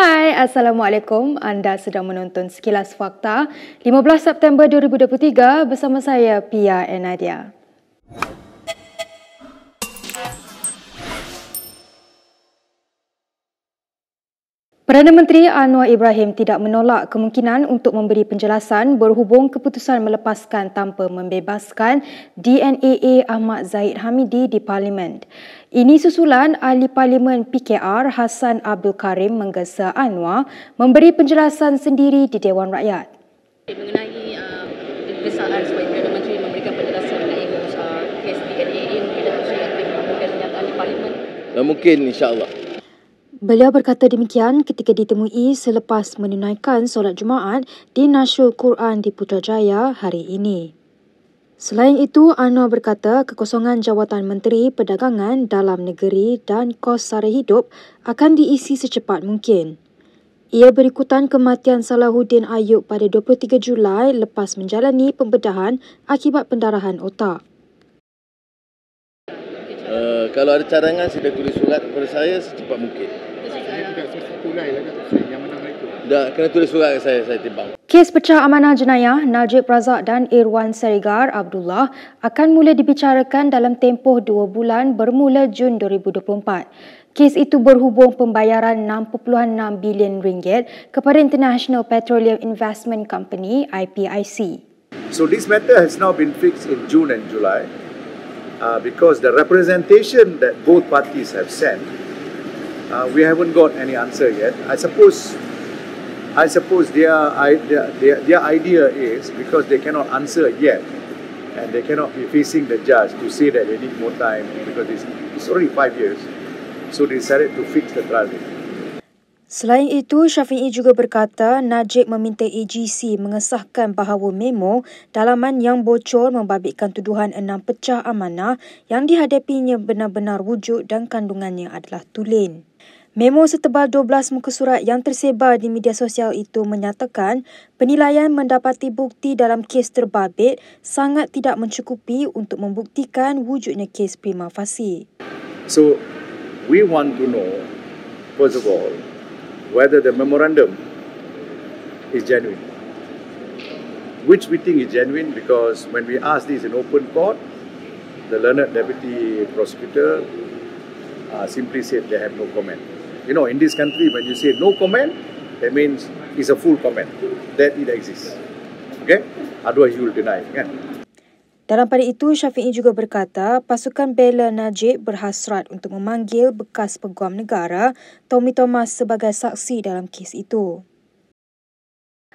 Hai, Assalamualaikum. Anda sedang menonton Sekilas Fakta 15 September 2023 bersama saya Pia Nadia. Perdana Menteri Anwar Ibrahim tidak menolak kemungkinan untuk memberi penjelasan berhubung keputusan melepaskan tanpa membebaskan DNAA Ahmad Zahid Hamidi di Parlimen. Ini susulan Ahli Parlimen PKR Hassan Abdul Karim menggesa Anwar memberi penjelasan sendiri di Dewan Rakyat. Mengenai desakan supaya Perdana Menteri memberikan penjelasan mengenai kes DNAA mungkin dapat saya memberikan pernyataan di Parlimen. Mungkin insya-Allah. Beliau berkata demikian ketika ditemui selepas menunaikan solat Jumaat di Nasrul Quran di Putrajaya hari ini. Selain itu, Anwar berkata kekosongan jawatan Menteri Perdagangan Dalam Negeri dan Kos Sara Hidup akan diisi secepat mungkin. Ia berikutan kematian Salahuddin Ayub pada 23 Julai lepas menjalani pembedahan akibat pendarahan otak. Kalau ada cadangan, sila tulis surat kepada saya secepat mungkin. Kena tulis surat ke saya timbang. Kes pecah amanah jenayah Najib Razak dan Irwan Serigar Abdullah akan mula dibicarakan dalam tempoh 2 bulan bermula Jun 2024. Kes itu berhubung pembayaran 6.6 bilion ringgit kepada International Petroleum Investment Company IPIC. So this matter has now been fixed in June and July because the representation that both parties have sent, we haven't got any answer yet. I suppose their idea is because they cannot answer yet and they cannot be facing the judge to say that they need more time because it's already 5 years. So they decided to fix the trial date. Selain itu, Syafi'i juga berkata Najib meminta AGC mengesahkan bahawa memo dalaman yang bocor membabitkan tuduhan 6 pecah amanah yang dihadapinya benar-benar wujud dan kandungannya adalah tulen. Memo setebal 12 muka surat yang tersebar di media sosial itu menyatakan penilaian mendapati bukti dalam kes terbabit sangat tidak mencukupi untuk membuktikan wujudnya kes prima facie. So, we want to know, first of all, whether the memorandum is genuine. Which we think is genuine because when we asked this in open court, the learned deputy prosecutor simply said they have no comment. You know, in this country, when you say no comment, that means it's a full comment that it exists. Okay? Otherwise, you will deny. Kan? Dalam pada itu, Syafi'i juga berkata pasukan bela Najib berhasrat untuk memanggil bekas peguam negara Tommy Thomas sebagai saksi dalam kes itu.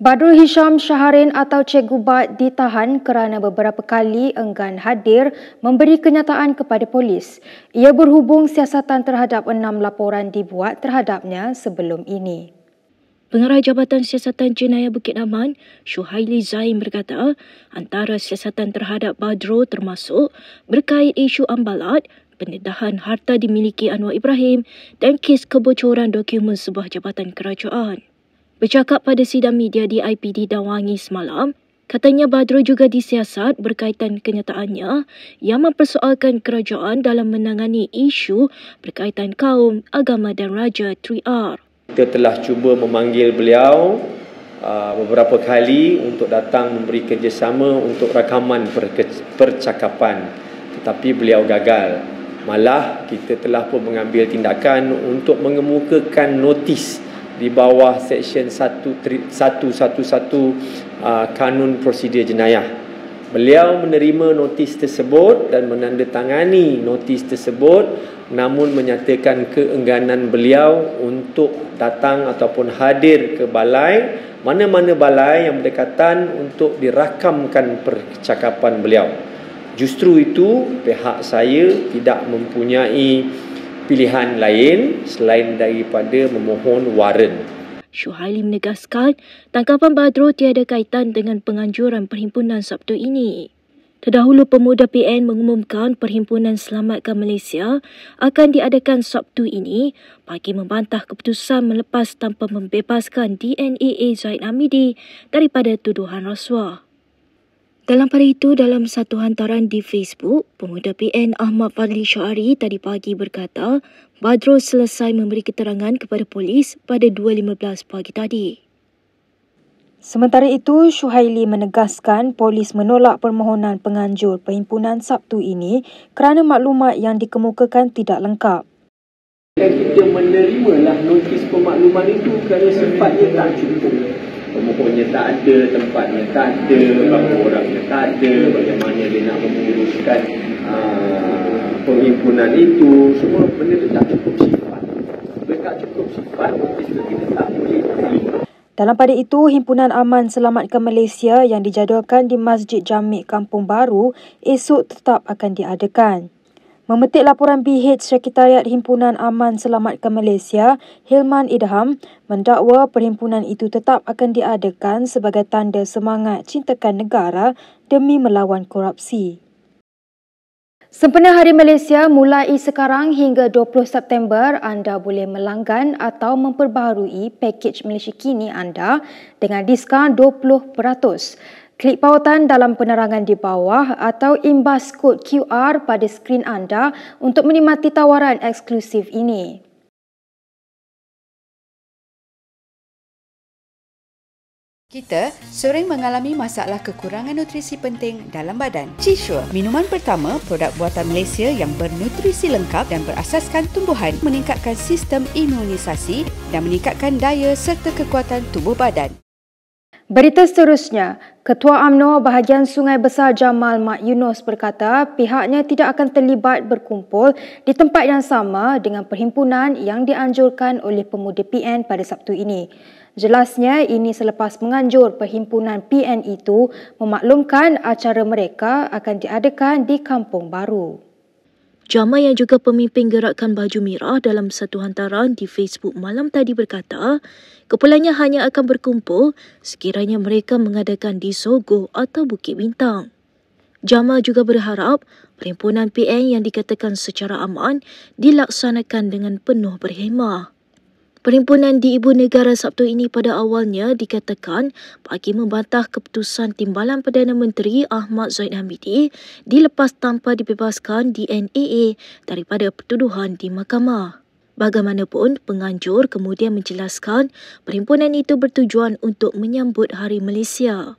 Badrul Hisham Shaharin atau Cikgu Bat ditahan kerana beberapa kali enggan hadir memberi kenyataan kepada polis. Ia berhubung siasatan terhadap 6 laporan dibuat terhadapnya sebelum ini. Pengarah Jabatan Siasatan Jenayah Bukit Aman, Syuhaili Zain berkata, antara siasatan terhadap Badrul termasuk berkait isu ambalat, pendedahan harta dimiliki Anwar Ibrahim dan kes kebocoran dokumen sebuah jabatan kerajaan. Bercakap pada sidang media di IPD Dawangi semalam, katanya Badrul juga disiasat berkaitan kenyataannya yang mempersoalkan kerajaan dalam menangani isu berkaitan kaum, agama dan raja 3R. Kita telah cuba memanggil beliau beberapa kali untuk datang memberi kerjasama untuk rakaman percakapan, tetapi beliau gagal. Malah kita telah pun mengambil tindakan untuk mengemukakan notis di bawah Seksyen 111 Kanun Prosedur Jenayah. Beliau menerima notis tersebut dan menandatangani notis tersebut, namun menyatakan keengganan beliau untuk datang ataupun hadir ke balai, mana-mana balai yang berdekatan untuk dirakamkan percakapan beliau. Justru itu, pihak saya tidak mempunyai pilihan lain selain daripada memohon waran. Syuhaili menegaskan tangkapan Badrul tiada kaitan dengan penganjuran perhimpunan Sabtu ini. Terdahulu, pemuda PN mengumumkan Perhimpunan Selamatkan Malaysia akan diadakan Sabtu ini bagi membantah keputusan melepas tanpa membebaskan DNAA Zahid Hamidi daripada tuduhan rasuah. Dalam pada itu, dalam satu hantaran di Facebook, pemuda PN Ahmad Fadli Syahari tadi pagi berkata, Badro selesai memberi keterangan kepada polis pada 2.15 pagi tadi. Sementara itu, Syuhaili menegaskan polis menolak permohonan penganjur perhimpunan Sabtu ini kerana maklumat yang dikemukakan tidak lengkap. Kita menerimalah notis pemakluman itu kerana sifatnya tak cukup. Pemohonnya tak ada, tempatnya tak ada, berapa orangnya tak ada, bagaimana dia nak menguruskan perhimpunan itu, semua benda itu tak cukup sifat. Bila tak cukup sifat, notis itu kita tak boleh terima. Dalam pada itu, Himpunan Aman Selamatkan Malaysia yang dijadualkan di Masjid Jamik Kampung Baru esok tetap akan diadakan. Memetik laporan BH Sekretariat Himpunan Aman Selamatkan Malaysia, Hilman Idham, mendakwa perhimpunan itu tetap akan diadakan sebagai tanda semangat cintakan negara demi melawan korupsi. Sempena Hari Malaysia mulai sekarang hingga 20 September, anda boleh melanggan atau memperbaharui pakej Malaysia Kini anda dengan diskaun 20%. Klik pautan dalam penerangan di bawah atau imbas kod QR pada skrin anda untuk menikmati tawaran eksklusif ini. Kita sering mengalami masalah kekurangan nutrisi penting dalam badan. Chisure, minuman pertama produk buatan Malaysia yang bernutrisi lengkap dan berasaskan tumbuhan, meningkatkan sistem imunisasi dan meningkatkan daya serta kekuatan tubuh badan. Berita seterusnya, Ketua UMNO bahagian Sungai Besar Jamal Mat Yunus berkata pihaknya tidak akan terlibat berkumpul di tempat yang sama dengan perhimpunan yang dianjurkan oleh pemuda PN pada Sabtu ini. Jelasnya ini selepas menganjur perhimpunan PN itu memaklumkan acara mereka akan diadakan di Kampung Baru. Jamal yang juga pemimpin Gerakan Baju Merah dalam satu hantaran di Facebook malam tadi berkata, kumpulannya hanya akan berkumpul sekiranya mereka mengadakan di Sogo atau Bukit Bintang. Jamal juga berharap perhimpunan PN yang dikatakan secara aman dilaksanakan dengan penuh berhemah. Perhimpunan di Ibu Negara Sabtu ini pada awalnya dikatakan bagi membantah keputusan Timbalan Perdana Menteri Ahmad Zahid Hamidi dilepas tanpa dibebaskan di NAA daripada pertuduhan di mahkamah. Bagaimanapun, penganjur kemudian menjelaskan perhimpunan itu bertujuan untuk menyambut Hari Malaysia.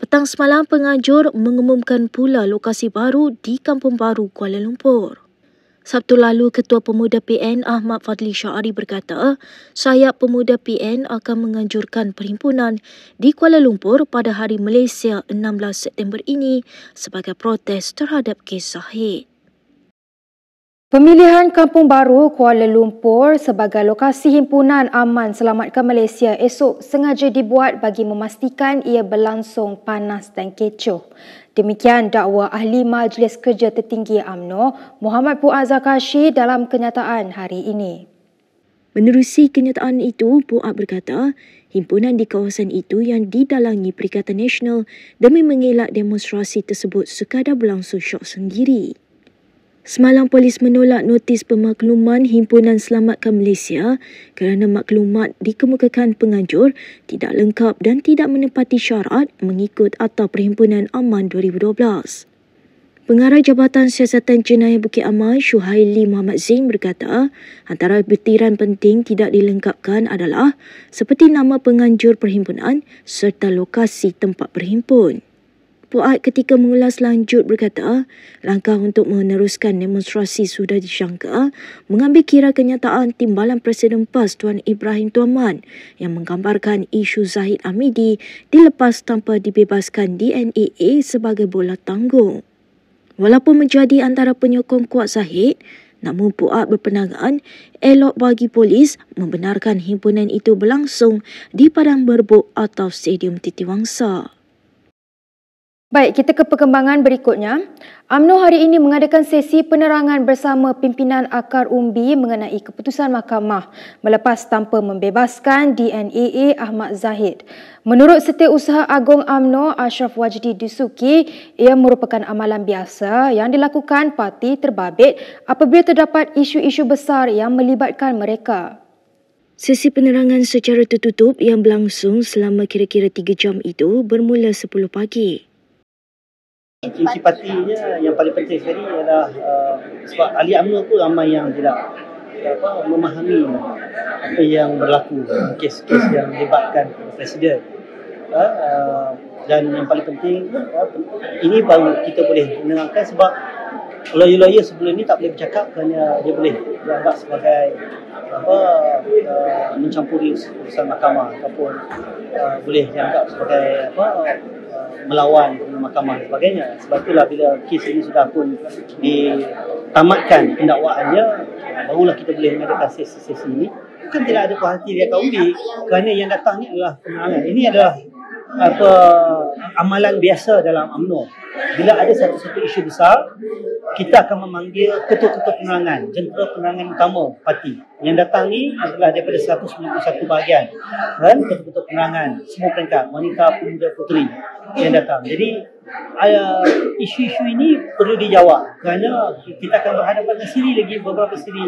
Petang semalam, penganjur mengumumkan pula lokasi baru di Kampung Baru, Kuala Lumpur. Sabtu lalu, Ketua Pemuda PN Ahmad Fadli Syahari berkata, sayap Pemuda PN akan menganjurkan perhimpunan di Kuala Lumpur pada Hari Malaysia 16 September ini sebagai protes terhadap kes Zahid. Pemilihan Kampung Baru Kuala Lumpur sebagai lokasi Himpunan Aman Selamatkan Malaysia esok sengaja dibuat bagi memastikan ia berlangsung panas dan kecoh. Demikian dakwa Ahli Majlis Kerja Tertinggi UMNO Muhammad Puat Zarkashi dalam kenyataan hari ini. Menerusi kenyataan itu, Puat berkata, himpunan di kawasan itu yang didalangi Perikatan Nasional demi mengelak demonstrasi tersebut sekadar berlangsung syok sendiri. Semalam polis menolak notis pemakluman Himpunan Selamatkan Malaysia kerana maklumat dikemukakan penganjur tidak lengkap dan tidak menepati syarat mengikut Akta Perhimpunan Aman 2012. Pengarah Jabatan Siasatan Jenayah Bukit Aman Syuhaili Muhammad Zain berkata antara butiran penting tidak dilengkapkan adalah seperti nama penganjur perhimpunan serta lokasi tempat berhimpun. Puat ketika mengulas lanjut berkata, langkah untuk meneruskan demonstrasi sudah disangka mengambil kira kenyataan Timbalan Presiden PAS Tuan Ibrahim Tuaman yang menggambarkan isu Zahid Hamidi dilepas tanpa dibebaskan di NAA sebagai bola tanggung. Walaupun menjadi antara penyokong kuat Zahid, namun Puat berpandangan elok bagi polis membenarkan himpunan itu berlangsung di Padang Merbuk atau Stadium Titiwangsa. Baik, kita ke perkembangan berikutnya. UMNO hari ini mengadakan sesi penerangan bersama pimpinan Akar Umbi mengenai keputusan mahkamah melepas tanpa membebaskan DNAA Ahmad Zahid. Menurut Setiausaha Agung UMNO Ashraf Wajdi Dusuki, ia merupakan amalan biasa yang dilakukan parti terbabit apabila terdapat isu-isu besar yang melibatkan mereka. Sesi penerangan secara tertutup yang berlangsung selama kira-kira 3 jam itu bermula 10 pagi. Intipatinya yang paling penting sekali adalah sebab ahli UMNO tu ramai yang tidak memahami apa yang berlaku, kes-kes yang melibatkan Presiden. Dan yang paling penting ini baru kita boleh menerangkan sebab lawyer-lawyer sebelum ni tak boleh bercakap kerana dia boleh dianggap sebagai mencampuri urusan mahkamah ataupun boleh dianggap sebagai melawan mahkamah dan sebagainya. Sebab itulah bila kes ini sudah pun ditamatkan pendakwaannya, barulah kita boleh mengadakan sesi-sesi ini. Bukan tidak ada puas hati dia undi kerana yang datang ni adalah penerangan. Ini adalah amalan biasa dalam UMNO. Bila ada satu-satu isu besar, kita akan memanggil ketua-ketua penerangan, jentera penerangan utama parti. Yang datang ni adalah daripada 191 bahagian dan ketua-ketua penerangan semua peringkat, wanita, pemuda, puteri yang datang. Jadi isu-isu ini perlu dijawab kerana kita akan berhadapan dengan siri lagi beberapa siri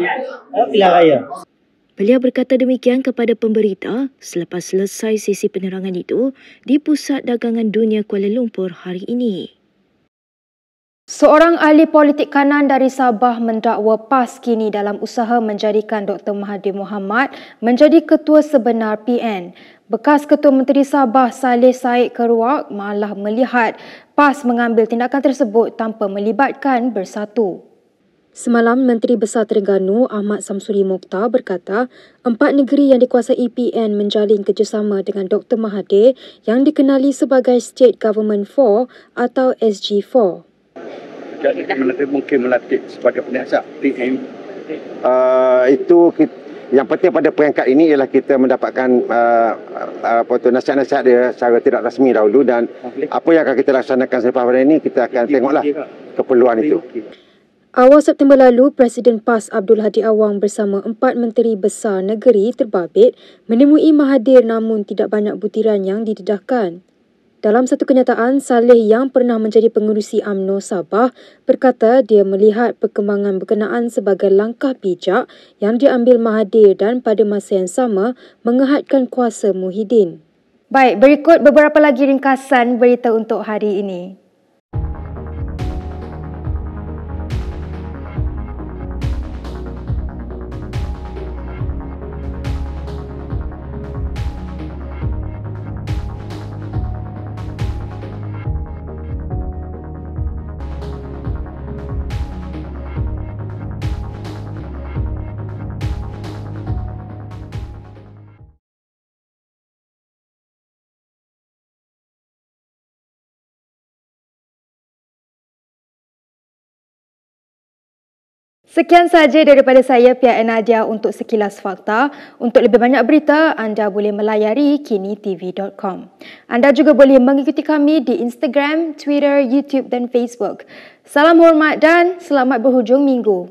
pilihan raya. Beliau berkata demikian kepada pemberita selepas selesai sesi penerangan itu di Pusat Dagangan Dunia Kuala Lumpur hari ini. Seorang ahli politik kanan dari Sabah mendakwa PAS kini dalam usaha menjadikan Dr. Mahathir Mohamad menjadi ketua sebenar PN. Bekas Ketua Menteri Sabah Saleh Said Keruak malah melihat PAS mengambil tindakan tersebut tanpa melibatkan Bersatu. Semalam, Menteri Besar Terengganu Ahmad Samsuri Mokhtar berkata 4 negeri yang dikuasai PN menjalin kerjasama dengan Dr. Mahathir yang dikenali sebagai State Government 4 atau SG4. Mungkin melatih sebagai penasihat PN. Itu yang penting pada peringkat ini ialah kita mendapatkan nasihat-nasihat dia secara tidak rasmi dahulu dan apa yang akan kita laksanakan selepas pada ini kita akan tengoklah keperluan itu. Awal September lalu, Presiden PAS Abdul Hadi Awang bersama 4 menteri besar negeri terbabit menemui Mahathir namun tidak banyak butiran yang didedahkan. Dalam satu kenyataan, Saleh yang pernah menjadi pengerusi UMNO Sabah berkata dia melihat perkembangan berkenaan sebagai langkah bijak yang diambil Mahathir dan pada masa yang sama mengehadkan kuasa Muhyiddin. Baik, berikut beberapa lagi ringkasan berita untuk hari ini. Sekian sahaja daripada saya, Pia Nadia untuk Sekilas Fakta. Untuk lebih banyak berita, anda boleh melayari kinitv.com. Anda juga boleh mengikuti kami di Instagram, Twitter, YouTube dan Facebook. Salam hormat dan selamat berhujung minggu.